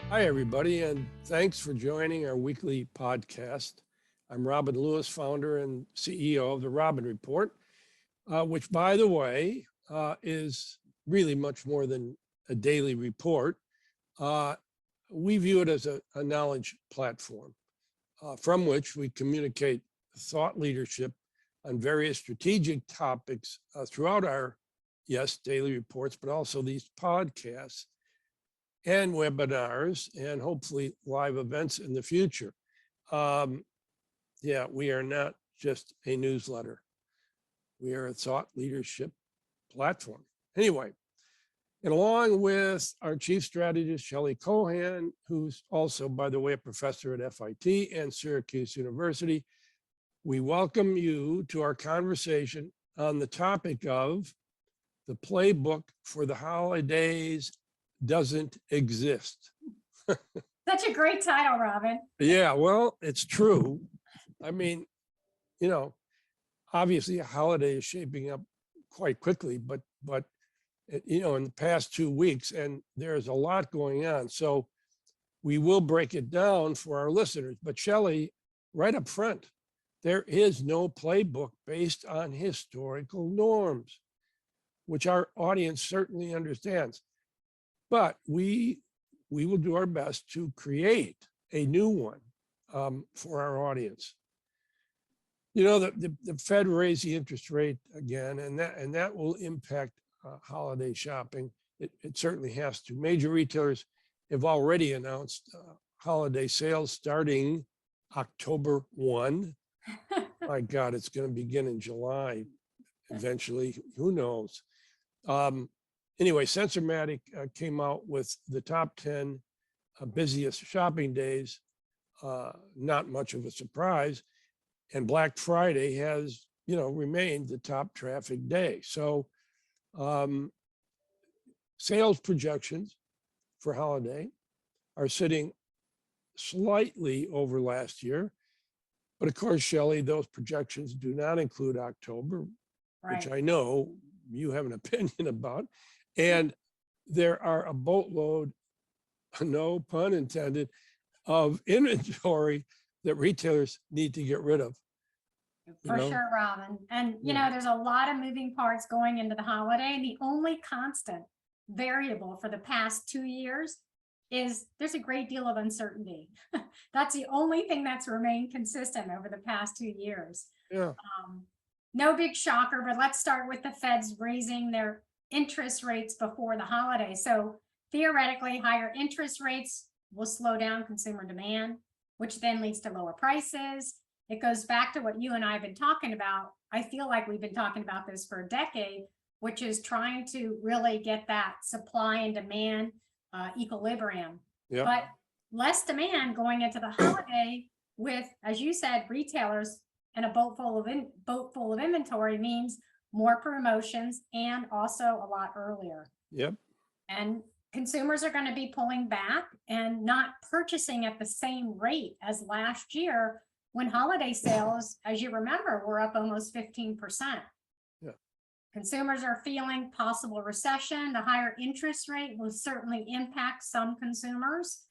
Hi, everybody, and thanks for joining our weekly podcast. I'm Robin Lewis, founder and CEO of the Robin Report, which, by the way, is really much more than a daily report. Uh, we view it as a knowledge platform from which we communicate thought leadership on various strategic topics throughout our, yes, daily reports, but also these podcasts and webinars and hopefully live events in the future. Yeah, we are not just a newsletter. We are a thought leadership platform. Anyway, and along with our chief strategist, Shelley Kohan, who's also, by the way, a professor at FIT and Syracuse University, we welcome you to our conversation on the topic of the playbook for the holidays doesn't exist. Such a great title, Robin. Yeah, well, it's true. I mean, obviously a holiday is shaping up quite quickly, but in the past 2 weeks, and there's a lot going on. So we will break it down for our listeners. But Shelley, right up front, there is no playbook based on historical norms, which our audience certainly understands. But we will do our best to create a new one for our audience. The Fed raised the interest rate again, and that will impact holiday shopping. It certainly has to. Major retailers have already announced holiday sales starting October 1. My God, it's going to begin in July eventually. Who knows? Anyway, Sensormatic came out with the top 10 busiest shopping days, not much of a surprise. And Black Friday has, remained the top traffic day. So sales projections for holiday are sitting slightly over last year. But of course, Shelley, those projections do not include October, Right. which I know you have an opinion about. And there are a boatload, no pun intended, of inventory that retailers need to get rid of. For sure, Robin. And, there's a lot of moving parts going into the holiday. The only constant variable for the past 2 years is there's a great deal of uncertainty. That's the only thing that's remained consistent over the past 2 years. Yeah. No big shocker, but let's start with the Feds raising their interest rates before the holiday. So theoretically, higher interest rates will slow down consumer demand, which then leads to lower prices. It goes back to what you and I have been talking about. I feel like we've been talking about this for a decade, which is trying to really get that supply and demand equilibrium. Yep. But less demand going into the holiday with, as you said, retailers and a boat full of inventory means more promotions and also a lot earlier. Yep. And consumers are going to be pulling back and not purchasing at the same rate as last year when holiday sales, as you remember, were up almost 15%. Yeah. Consumers are feeling possible recession. The higher interest rate will certainly impact some consumers,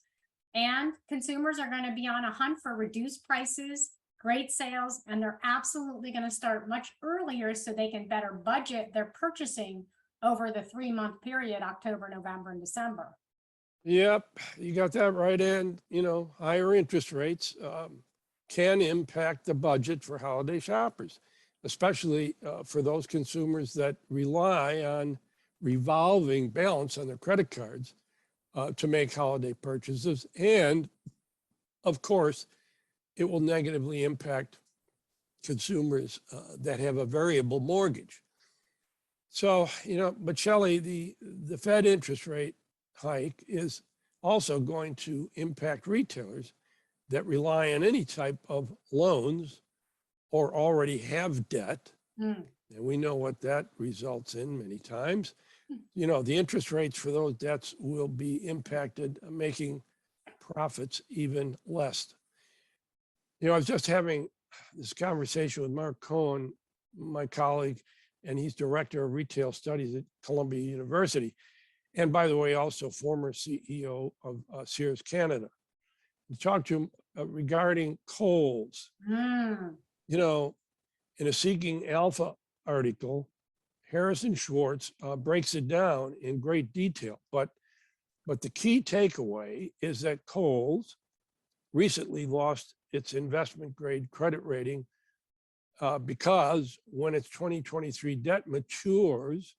and consumers are going to be on a hunt for reduced prices, great sales, and they're absolutely going to start much earlier so they can better budget their purchasing over the 3-month period, October, November, and December. Yep, you got that right. And, higher interest rates can impact the budget for holiday shoppers, especially for those consumers that rely on revolving balance on their credit cards to make holiday purchases. And of course, it will negatively impact consumers that have a variable mortgage. So, but Shelley, the Fed interest rate hike is also going to impact retailers that rely on any type of loans or already have debt. And we know what that results in many times. The interest rates for those debts will be impacted, making profits even less. I was just having this conversation with Mark Kohan, my colleague, and he's director of retail studies at Columbia University. And by the way, also former CEO of Sears Canada. We talked to him regarding Kohl's. Mm, You know, in a Seeking Alpha article, Harrison Schwartz breaks it down in great detail. But the key takeaway is that Kohl's recently lost its investment grade credit rating because when its 2023 debt matures,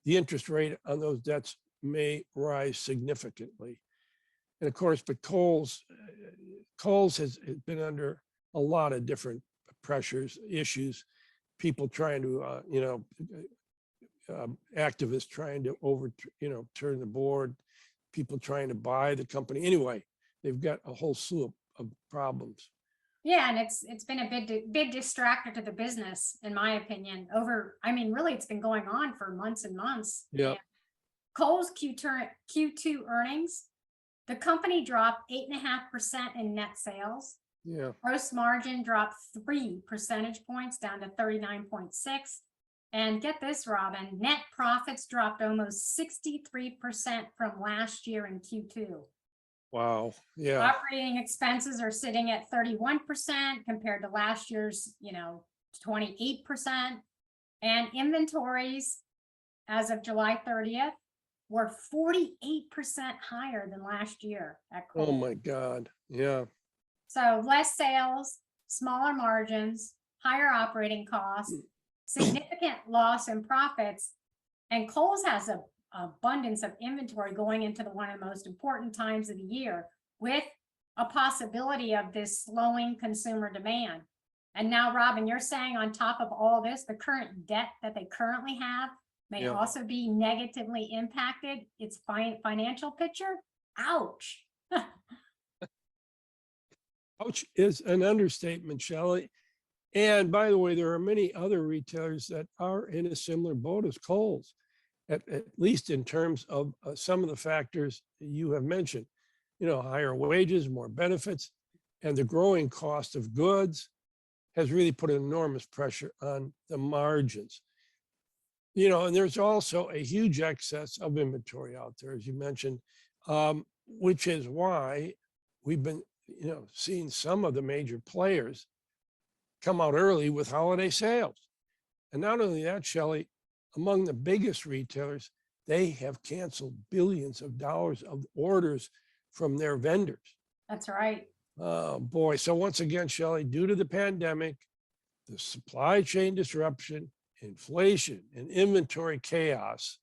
the interest rate on those debts may rise significantly. And of course, but Kohl's has been under a lot of different pressures, issues, people trying to, activists trying to turn the board, people trying to buy the company. Anyway, they've got a whole slew of problems. yeah, and it's been a big distractor to the business, in my opinion. Really, it's been going on for months and months. Yeah. And Kohl's Q2 earnings, the company dropped 8.5% in net sales. Yeah. Gross margin dropped 3 percentage points down to 39.6. And get this, Robin, net profits dropped almost 63% from last year in Q2. Wow. Yeah. Operating expenses are sitting at 31% compared to last year's, 28%. And inventories as of July 30th were 48% higher than last year at Kohl's. Oh my God. Yeah. So less sales, smaller margins, higher operating costs, significant loss in profits. And Kohl's has an abundance of inventory going into one of the most important times of the year, with a possibility of this slowing consumer demand. And now, Robin, you're saying on top of all this, the current debt that they currently have may Yeah. also be negatively impacted its financial picture. Ouch. Ouch is an understatement, Shelley. And by the way, there are many other retailers that are in a similar boat as Kohl's, at least in terms of some of the factors you have mentioned. Higher wages, more benefits, and the growing cost of goods has really put enormous pressure on the margins. And there's also a huge excess of inventory out there, as you mentioned, which is why we've been, seeing some of the major players come out early with holiday sales. And not only that, Shelley, among the biggest retailers, they have canceled billions of dollars of orders from their vendors. That's right. Oh boy. So once again, Shelley, due to the pandemic, the supply chain disruption, inflation, and inventory chaos,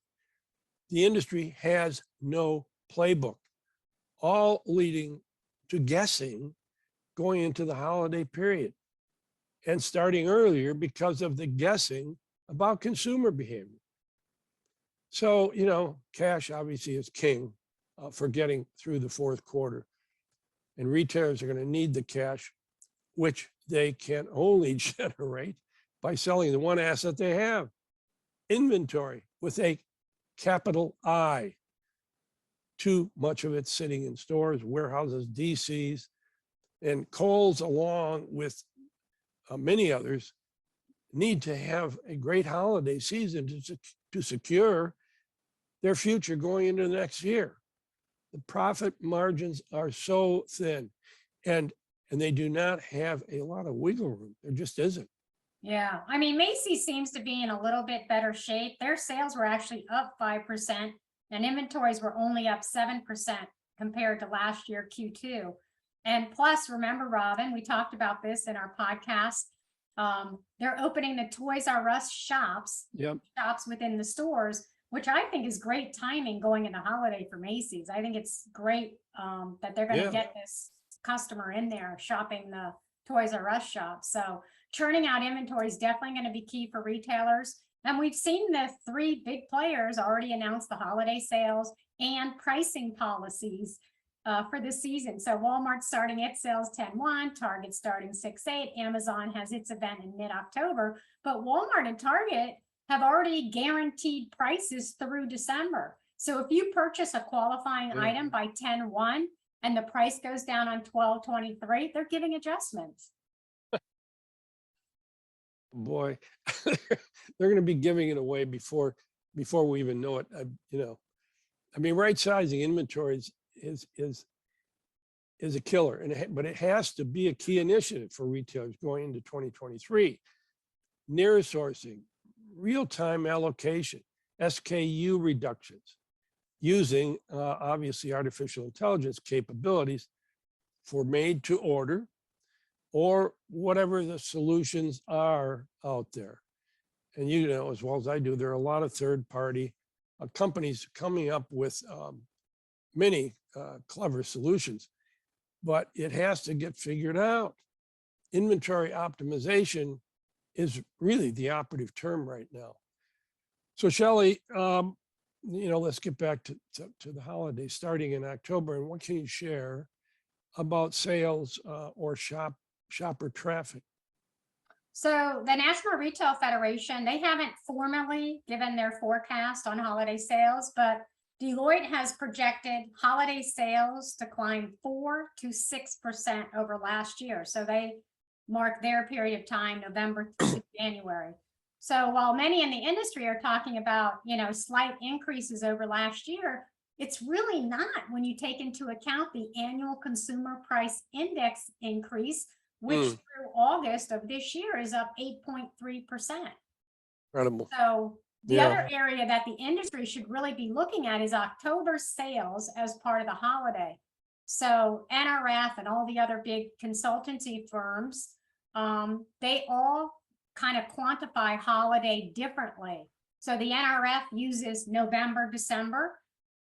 the industry has no playbook, all leading to guessing going into the holiday period and starting earlier because of the guessing about consumer behavior. So, cash obviously is king for getting through the fourth quarter. And retailers are going to need the cash, which they can only generate by selling the one asset they have, inventory, with a capital I. Too much of it sitting in stores, warehouses, DCs, and Kohl's, along with many others, need to have a great holiday season to secure their future going into the next year. The profit margins are so thin, and they do not have a lot of wiggle room. There just isn't. Yeah, Macy's seems to be in a little bit better shape. Their sales were actually up 5%, and inventories were only up 7% compared to last year Q2. And plus, remember, Robin, we talked about this in our podcast. They're opening the Toys R Us shops within the stores, which I think is great timing going into holiday for Macy's. I think it's great that they're going to get this customer in there shopping the Toys R Us shop. So churning out inventory is definitely going to be key for retailers. And we've seen the three big players already announce the holiday sales and pricing policies for this season. So Walmart's starting its sales 10/1, Target starting 6/8, Amazon has its event in mid-October, but Walmart and Target have already guaranteed prices through December. So if you purchase a qualifying item by 10/1 and the price goes down on 12/23, they're giving adjustments. Boy, they're going to be giving it away before we even know it. I mean, right sizing inventories is a killer, but it has to be a key initiative for retailers going into 2023. Near sourcing, real-time allocation, SKU reductions, using obviously artificial intelligence capabilities for made to order or whatever the solutions are out there. And you know, as well as I do, there are a lot of third-party companies coming up with many clever solutions, but it has to get figured out. Inventory optimization is really the operative term right now. So Shelley, you know, let's get back to the holidays starting in October. And what can you share about sales or shopper traffic? So the National Retail Federation, they haven't formally given their forecast on holiday sales, but Deloitte has projected holiday sales to climb 4 to 6% over last year. So they mark their period of time, November to January. So while many in the industry are talking about, you know, slight increases over last year, it's really not when you take into account the annual consumer price index increase, which through August of this year is up 8.3%. Incredible. So the other area that the industry should really be looking at is October sales as part of the holiday. So NRF and all the other big consultancy firms, they all kind of quantify holiday differently. So the NRF uses November, December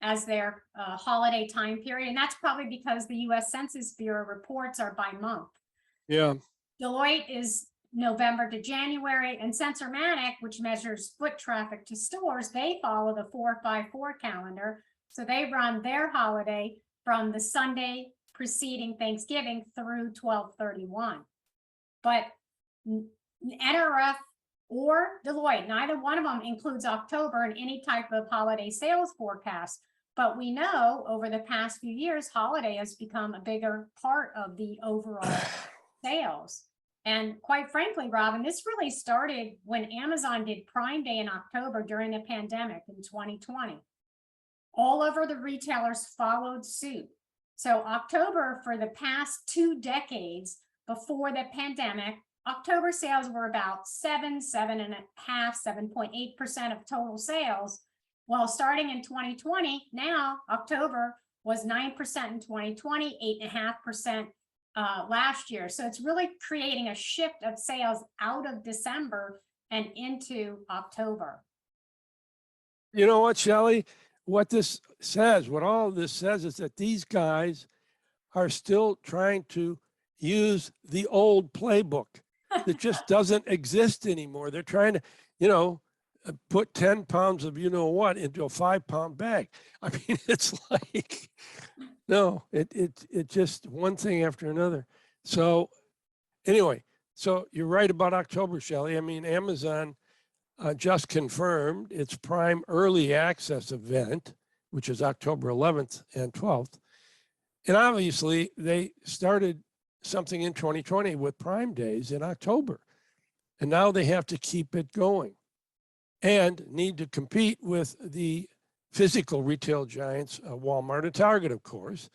as their holiday time period. And that's probably because the US Census Bureau reports are by month. Yeah. Deloitte is November to January, and Sensormatic, which measures foot traffic to stores, they follow the 4-5-4 calendar. So they run their holiday from the Sunday preceding Thanksgiving through 12/31. But NRF or Deloitte, neither one of them includes October in any type of holiday sales forecast. But we know over the past few years, holiday has become a bigger part of the overall sales. And quite frankly, Robin, this really started when Amazon did Prime Day in October during the pandemic in 2020. All over the retailers followed suit. So October, for the past 2 decades before the pandemic, October sales were about 7.5, 7.8% of total sales. While starting in 2020, now October was 9% in 2020, 8.5% last year. So it's really creating a shift of sales out of December and into October. You know what, Shelley? What this says, what all of this says is that these guys are still trying to use the old playbook that just doesn't exist anymore. They're trying to, you know, put 10 pounds of you know what into a 5-pound bag. I mean, it's like, no, it just one thing after another. So anyway, so you're right about October, Shelley. I mean, Amazon just confirmed its Prime Early Access event, which is October 11th and 12th. And obviously they started something in 2020 with Prime Days in October. And now they have to keep it going and need to compete with the physical retail giants, Walmart and Target, of course.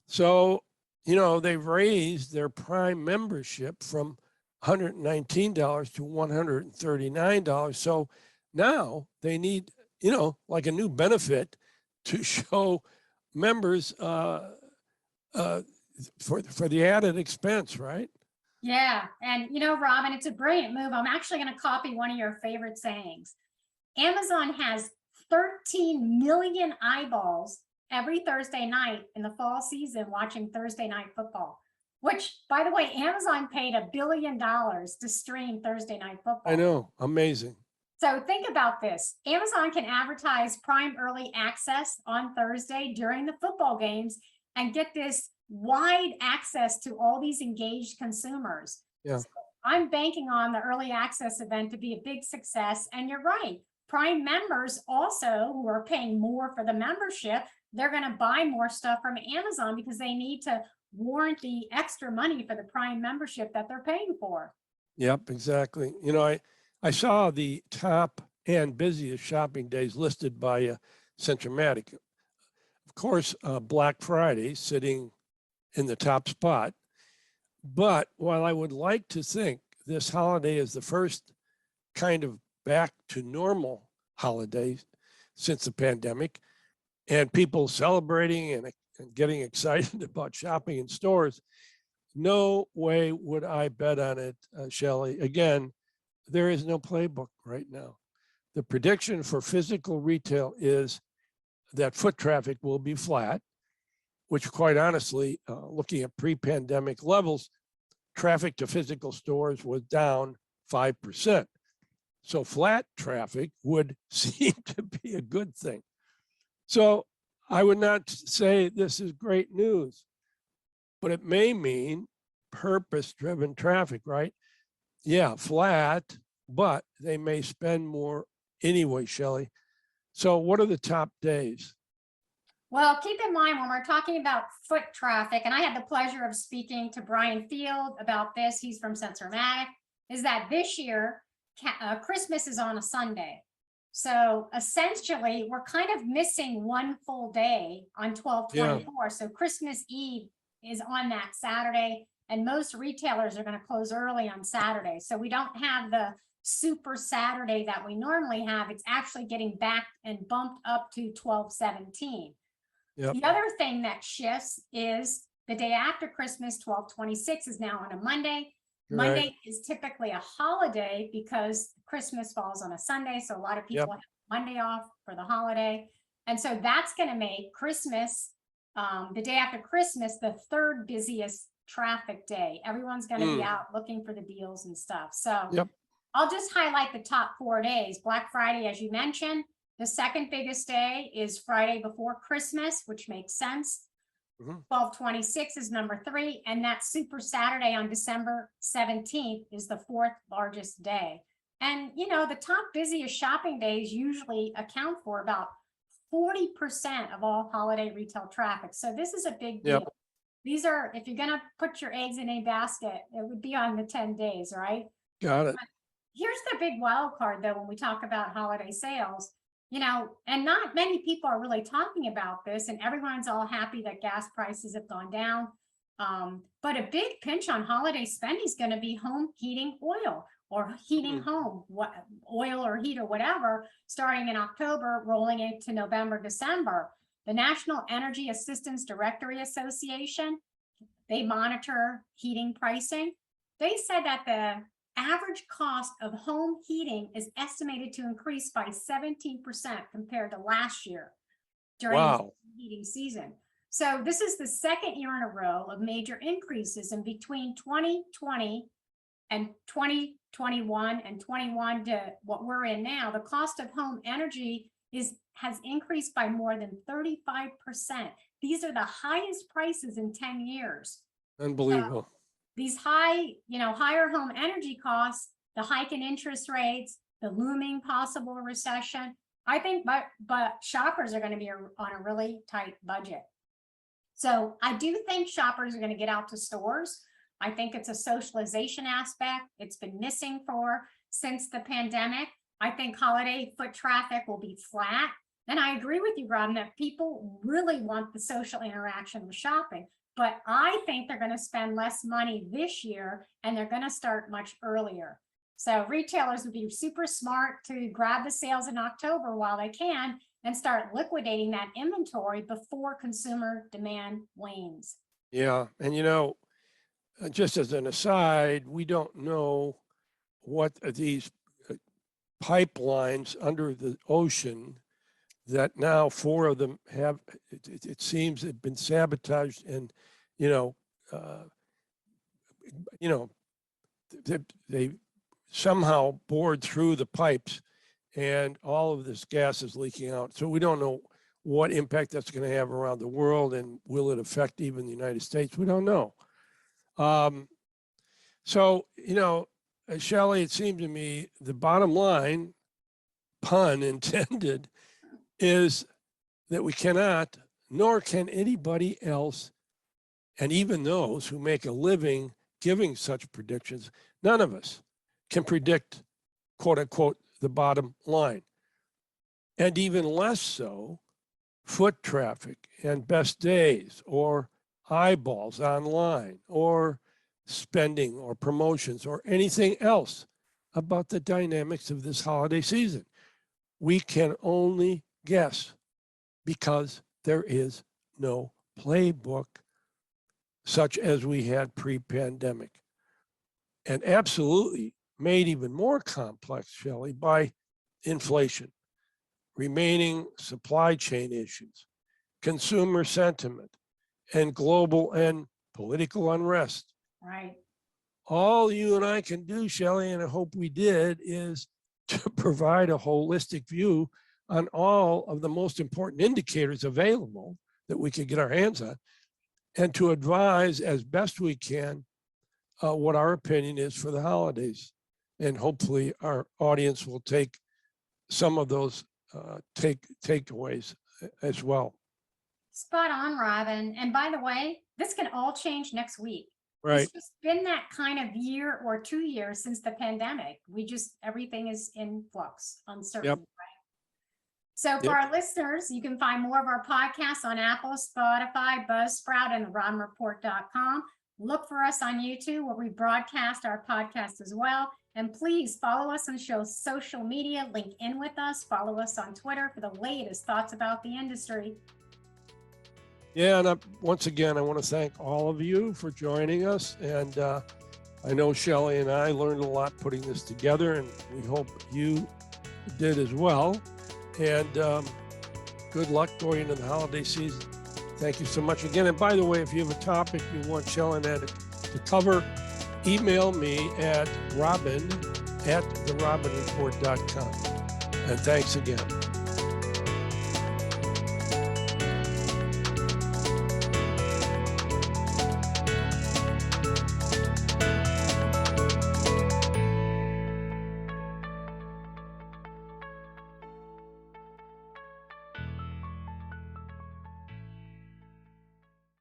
So, you know, they've raised their Prime membership from $119 to $139. So now they need, you know, like a new benefit to show members for the added expense, right? Yeah. And, you know, Robin, it's a brilliant move. I'm actually going to copy one of your favorite sayings. Amazon has 13 million eyeballs every Thursday night in the fall season watching Thursday Night Football, which, by the way, Amazon paid $1 billion to stream Thursday Night Football. I know. Amazing. So think about this. Amazon can advertise Prime Early Access on Thursday during the football games and get this wide access to all these engaged consumers. Yeah. So I'm banking on the early access event to be a big success. And you're right. Prime members also, who are paying more for the membership, they're going to buy more stuff from Amazon because they need to warrant the extra money for the Prime membership that they're paying for. Yep, exactly. You know, I saw the top and busiest shopping days listed by Sensormatic. course, Black Friday sitting in the top spot. But while I would like to think this holiday is the first kind of back to normal holiday since the pandemic, and people celebrating and getting excited about shopping in stores, no way would I bet on it, Shelley. Again, there is no playbook right now. The prediction for physical retail is that foot traffic will be flat, which quite honestly, looking at pre-pandemic levels, traffic to physical stores was down 5%. So flat traffic would seem to be a good thing. So I would not say this is great news, but it may mean purpose-driven traffic, right? Yeah, flat, but they may spend more anyway, Shelley. So what are the top days? Well, keep in mind when we're talking about foot traffic, and I had the pleasure of speaking to Brian Field about this, he's from Sensormatic, is that this year, Christmas is on a Sunday. So essentially, we're kind of missing one full day on 12/24. Yeah. So Christmas Eve is on that Saturday, and most retailers are going to close early on Saturday. So we don't have the super Saturday that we normally have. It's actually getting back and bumped up to 12/17. Yep. The other thing that shifts is the day after Christmas, 12/26 is now on a Monday. Right. Monday is typically a holiday because Christmas falls on a Sunday. So a lot of people have Monday off for the holiday. And so that's going to make Christmas, the day after Christmas, the third busiest traffic day. Everyone's going to be out looking for the deals and stuff. So I'll just highlight the top 4 days. Black Friday, as you mentioned, the second biggest day is Friday before Christmas, which makes sense. 12/26 is number 3, and that Super Saturday on December 17th is the 4th largest day. And you know, the top busiest shopping days usually account for about 40% of all holiday retail traffic. So this is a big deal. These are, if you're gonna put your eggs in a basket, it would be on the 10 days, right? Got it. But here's the big wild card though, when we talk about holiday sales. You know, and not many people are really talking about this, and everyone's all happy that gas prices have gone down. But a big pinch on holiday spending is going to be home heating oil or heating home, oil or heat or whatever, starting in October, rolling into November, December. The National Energy Assistance Directory Association, they monitor heating pricing. They said that the average cost of home heating is estimated to increase by 17% compared to last year during the heating season. So this is the second year in a row of major increases, and between 2020 and 2021 and 21 to what we're in now, the cost of home energy has increased by more than 35%. These are the highest prices in 10 years. Unbelievable. So, these higher home energy costs, the hike in interest rates, the looming possible recession, I think, but shoppers are going to be on a really tight budget. So I do think shoppers are going to get out to stores. I think it's a socialization aspect. It's been missing since the pandemic. I think holiday foot traffic will be flat. And I agree with you, Robin, that people really want the social interaction with shopping. But I think they're going to spend less money this year, and they're going to start much earlier. So retailers would be super smart to grab the sales in October while they can and start liquidating that inventory before consumer demand wanes. Yeah. And, you know, just as an aside, we don't know what these pipelines under the ocean that now 4 of them have, it seems, have been sabotaged, and they somehow bored through the pipes, and all of this gas is leaking out. So we don't know what impact that's going to have around the world, and will it affect even the United States? We don't know. So, Shelley, it seemed to me the bottom line, pun intended, is that we cannot, nor can anybody else, and even those who make a living giving such predictions, none of us can predict, quote unquote, the bottom line. And even less so foot traffic and best days or eyeballs online or spending or promotions or anything else about the dynamics of this holiday season. We can only guess because there is no playbook such as we had pre-pandemic. And absolutely made even more complex, Shelley, by inflation, remaining supply chain issues, consumer sentiment, and global and political unrest. Right. All you and I can do, Shelley, and I hope we did, is to provide a holistic view on all of the most important indicators available that we could get our hands on, and to advise as best we can what our opinion is for the holidays. And hopefully our audience will take some of those takeaways as well. Spot on, Robin. And by the way, this can all change next week. Right. It's just been that kind of year or 2 years since the pandemic. Everything is in flux, uncertain. Yep. Right? So for our listeners, you can find more of our podcasts on Apple, Spotify, Buzzsprout, and therodmanreport.com. Look for us on YouTube where we broadcast our podcast as well. And please follow us on social media, link in with us, follow us on Twitter for the latest thoughts about the industry. Yeah, and once again, I want to thank all of you for joining us. And I know Shelley and I learned a lot putting this together, and we hope you did as well. And good luck going into the holiday season. Thank you so much again. And by the way, if you have a topic you want Shelley and I to cover, email me at robin@therodmanreport.com. And thanks again.